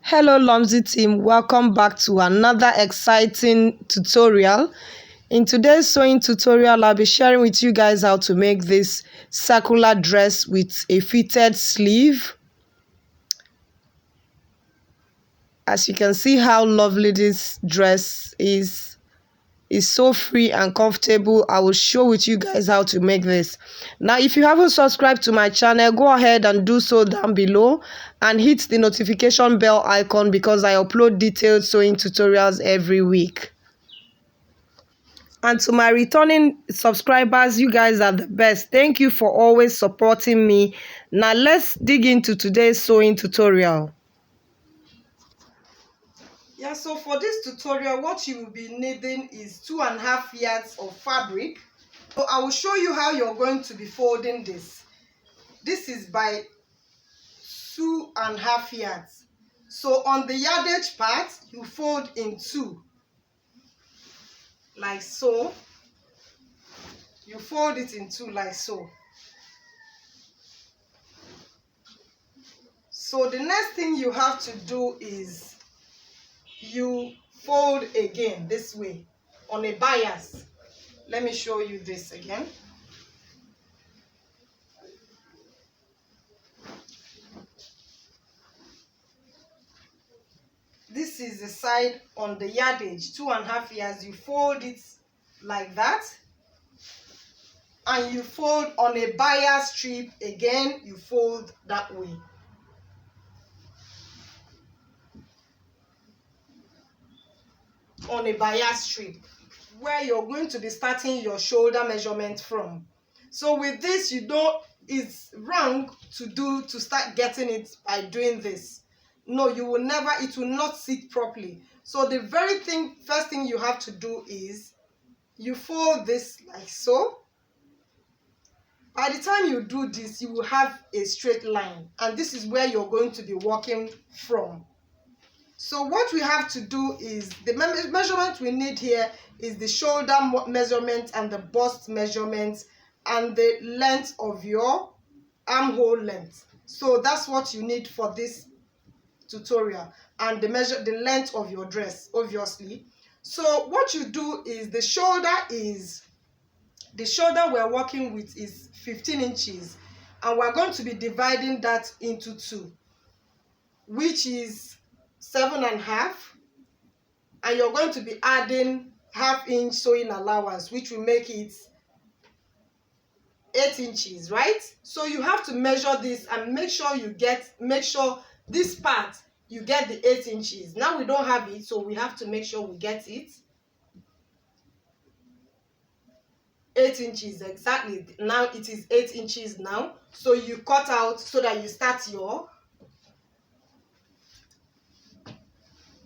Hello Lomzy team, welcome back to another exciting tutorial. In today's sewing tutorial, I'll be sharing with you guys how to make this circular dress with a fitted sleeve. As you can see how lovely this dress is so free and comfortable. I will show with you guys how to make this. Now, if you haven't subscribed to my channel, go ahead and do so down below and hit the notification bell icon because I upload detailed sewing tutorials every week. And to my returning subscribers, you guys are the best. Thank you for always supporting me. Now let's dig into today's sewing tutorial. Yeah, so for this tutorial, what you will be needing is 2.5 yards of fabric. So I will show you how you're going to be folding this. This is by 2.5 yards. So on the yardage part, you fold in 2, like so. You fold it in 2 like so. So the next thing you have to do is you fold again this way on a bias. Let me show you this again. This is the side on the yardage, 2.5 yards. You fold it like that. And you fold on a bias strip again, you fold that way. On a bias strip, where you're going to be starting your shoulder measurement from. So with this, it's wrong to start getting it by doing this. No, you will never, it will not sit properly. So the first thing you have to do is you fold this like so. By the time you do this, you will have a straight line, and this is where you're going to be working from. So what we have to do is, the measurement we need here is the shoulder measurement and the bust measurement and the length of your armhole length. So that's what you need for this tutorial, and the length of your dress, obviously. So what you do is the shoulder we're working with is 15 inches, and we're going to be dividing that into 2, which is 7.5, and you're going to be adding 1/2 inch sewing allowance, which will make it 8 inches, right? So you have to measure this and make sure this part you get the 8 inches. Now we don't have it, so we have to make sure we get it. 8 inches exactly. Now it is 8 inches now. So you cut out so that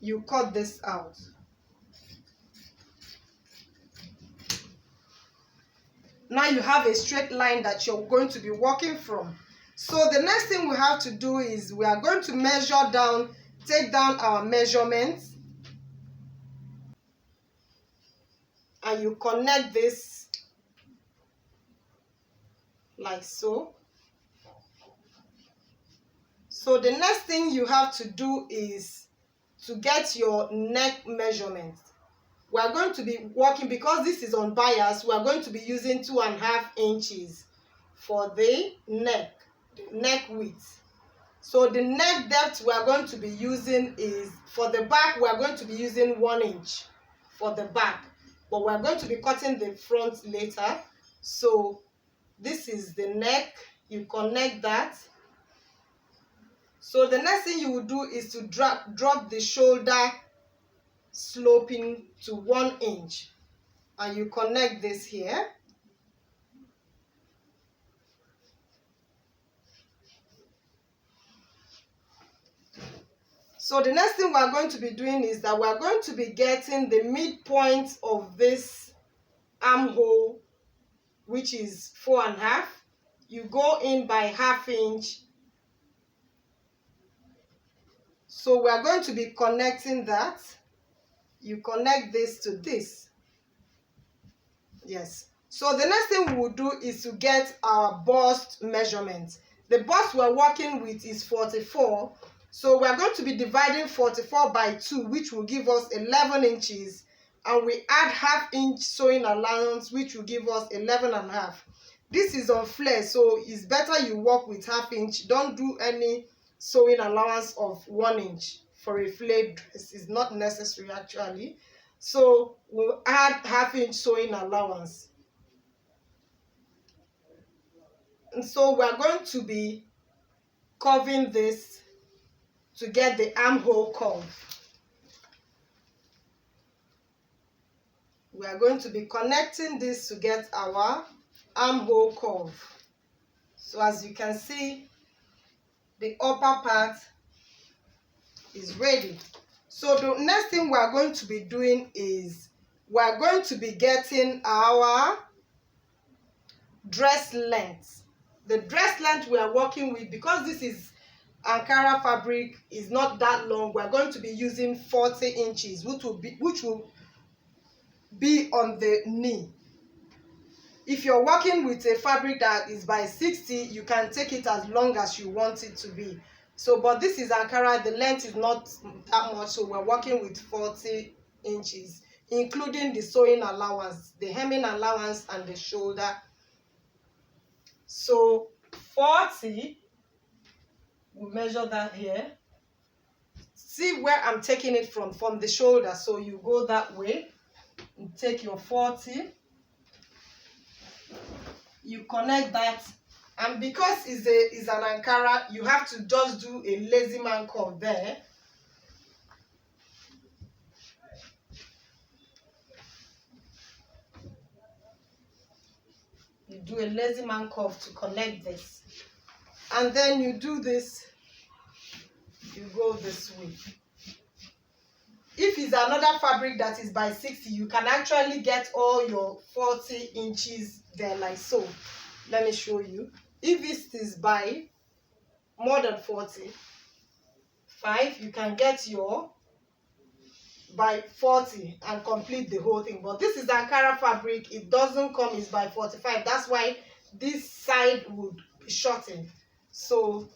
you cut this out. Now you have a straight line that you're going to be working from. So the next thing we have to do is we are going to measure down, take down our measurements, and you connect this like so. So the next thing you have to do is to get your neck measurement. We are going to be working, because this is on bias, we are going to be using 2.5 inches for the neck width. So the neck depth we are going to be using is, for the back, we are going to be using 1 inch for the back, but we are going to be cutting the front later. So this is the neck, you connect that. So the next thing you will do is to drop the shoulder sloping to 1 inch, and you connect this here. So the next thing we are going to be doing is that we are going to be getting the midpoint of this armhole, which is 4.5. You go in by 1/2 inch. So we are going to be connecting that. You connect this to this. Yes. So the next thing we will do is to get our bust measurement. The bust we're working with is 44, So we are going to be dividing 44 by 2, which will give us 11 inches. And we add ½ inch sewing allowance, which will give us 11.5. This is on flare, so it's better you work with ½ inch. Don't do any sewing allowance of 1 inch for a flared dress. It's not necessary actually. So we'll add ½ inch sewing allowance. And so we're going to be curving this to get the armhole curve. We are going to be connecting this to get our armhole curve. So as you can see, the upper part is ready. So the next thing we are going to be doing is we are going to be getting our dress length. The dress length we are working with, because this is ankara fabric, is not that long. We are going to be using 40 inches, which will be on the knee. If you're working with a fabric that is by 60, you can take it as long as you want it to be. So, but this is ankara, the length is not that much, so we're working with 40 inches, including the sewing allowance, the hemming allowance, and the shoulder. So 40, we measure that here. See where I'm taking it from the shoulder. So you go that way, you take your 40, you connect that, and because it's an ankara, you have to just do a lazy man curve there. You do a lazy man curve to connect this, and then you do this, you go this way. If it's another fabric that is by 60, you can actually get all your 40 inches there like so. Let me show you. If it is by more than 45, you can get your by 40 and complete the whole thing. But this is ankara fabric, it doesn't come, it's by 45. That's why this side would be shortened. So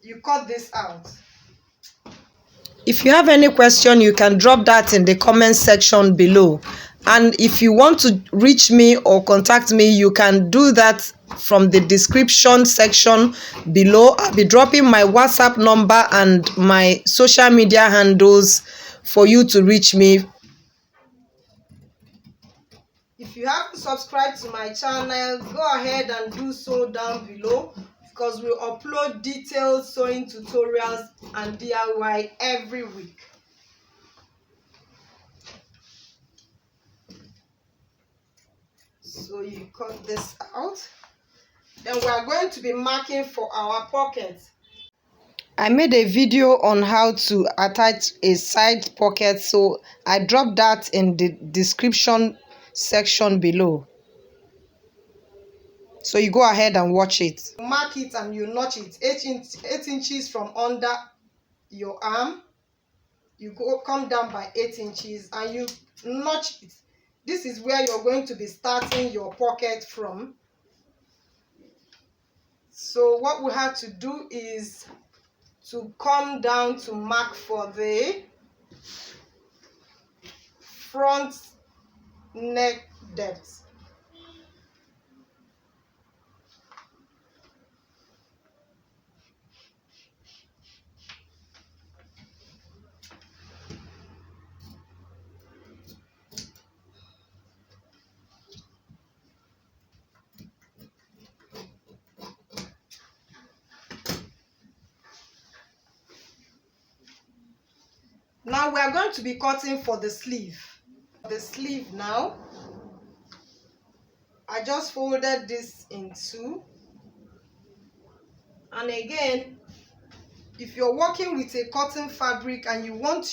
you cut this out. If you have any question, you can drop that in the comment section below. And if you want to reach me or contact me, you can do that from the description section below. I'll be dropping my WhatsApp number and my social media handles for you to reach me. If you haven't subscribed to my channel, go ahead and do so down below, because we upload detailed sewing tutorials and DIY every week. So you cut this out. Then we are going to be marking for our pocket. I made a video on how to attach a side pocket, so I dropped that in the description section below. So you go ahead and watch it. Mark it and you notch it 8 inches from under your arm. You come down by 8 inches and you notch it. This is where you're going to be starting your pocket from. So what we have to do is to come down to mark for the front neck depth. Now we are going to be cutting for the sleeve. The sleeve now, I just folded this in two. And again, if you're working with a cotton fabric and you want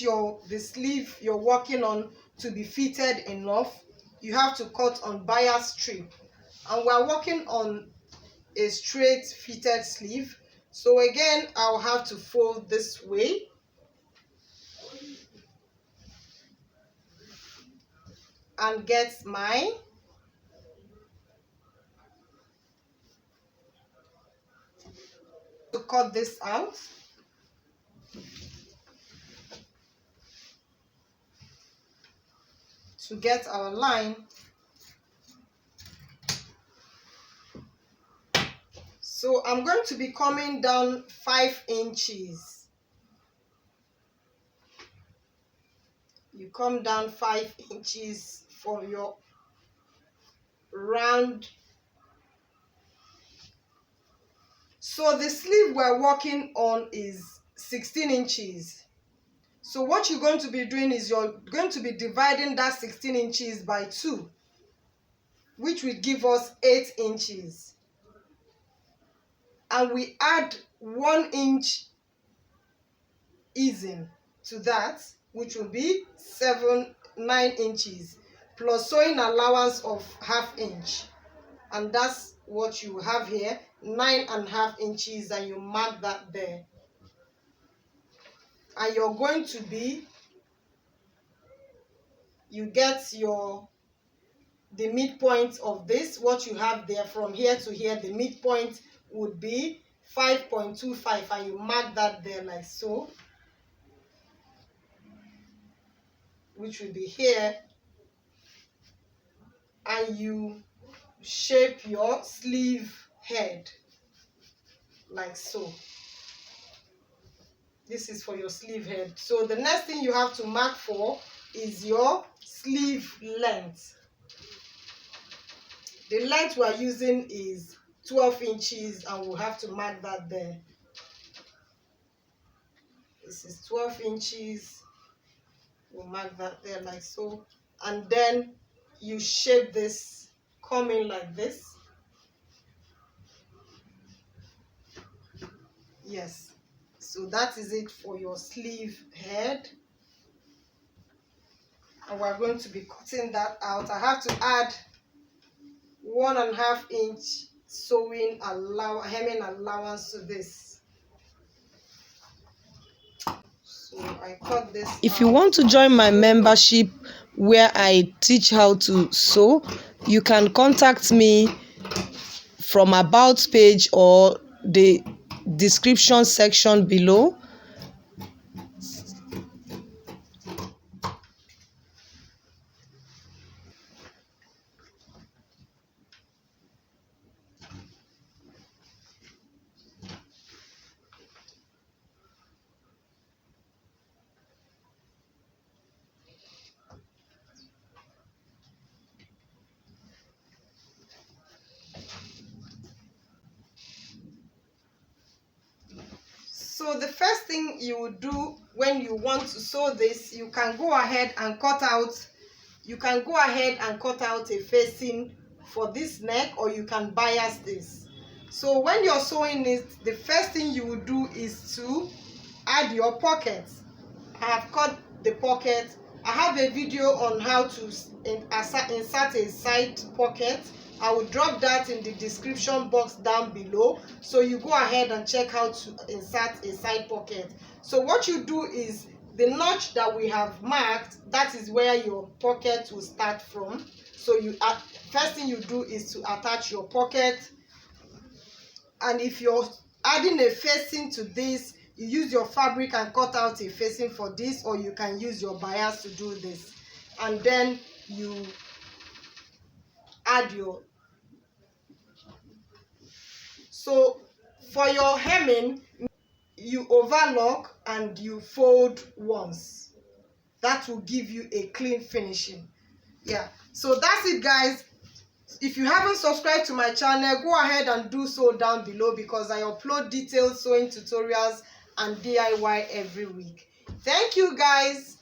the sleeve you're working on to be fitted enough, you have to cut on bias strip. And we're working on a straight fitted sleeve. So again, I'll have to fold this way. And get my to cut this out. to get our line. So I'm going to be coming down 5 inches. You come down 5 inches from your round. So the sleeve we're working on is 16 inches. So what you're going to be doing is you're going to be dividing that 16 inches by 2, which will give us 8 inches. And we add 1 inch easing to that, which will be 9 inches, plus sewing allowance of ½ inch. And that's what you have here, 9.5 inches, and you mark that there. And you're going to be, you get the midpoint of this, what you have there from here to here, the midpoint would be 5.25, and you mark that there like so, which will be here, and you shape your sleeve head like so. This is for your sleeve head. So the next thing you have to mark for is your sleeve length. The length we are using is 12 inches, and we'll have to mark that there. This is 12 inches. We'll mark that there like so. And then you shape this, coming like this. Yes. So that is it for your sleeve head. And we're going to be cutting that out. I have to add 1.5 inch hemming allowance to this. So I cut this If out. you want to join my membership where I teach how to sew, you can contact me from about page or the description section below. So the first thing you will do when you want to sew this, you can go ahead and cut out. You can go ahead and cut out a facing for this neck, or you can bias this. So when you're sewing it, the first thing you will do is to add your pocket. I have cut the pocket. I have a video on how to insert a side pocket. I will drop that in the description box down below, so you go ahead and check how to insert a side pocket. So what you do is, the notch that we have marked, that is where your pocket will start from. So first thing you do is to attach your pocket. And if you're adding a facing to this, you use your fabric and cut out a facing for this, or you can use your bias to do this. And then you add your... So for your hemming, you overlock and you fold once. That will give you a clean finishing. Yeah, so that's it, guys. If you haven't subscribed to my channel, go ahead and do so down below, because I upload detailed sewing tutorials and DIY every week. Thank you, guys.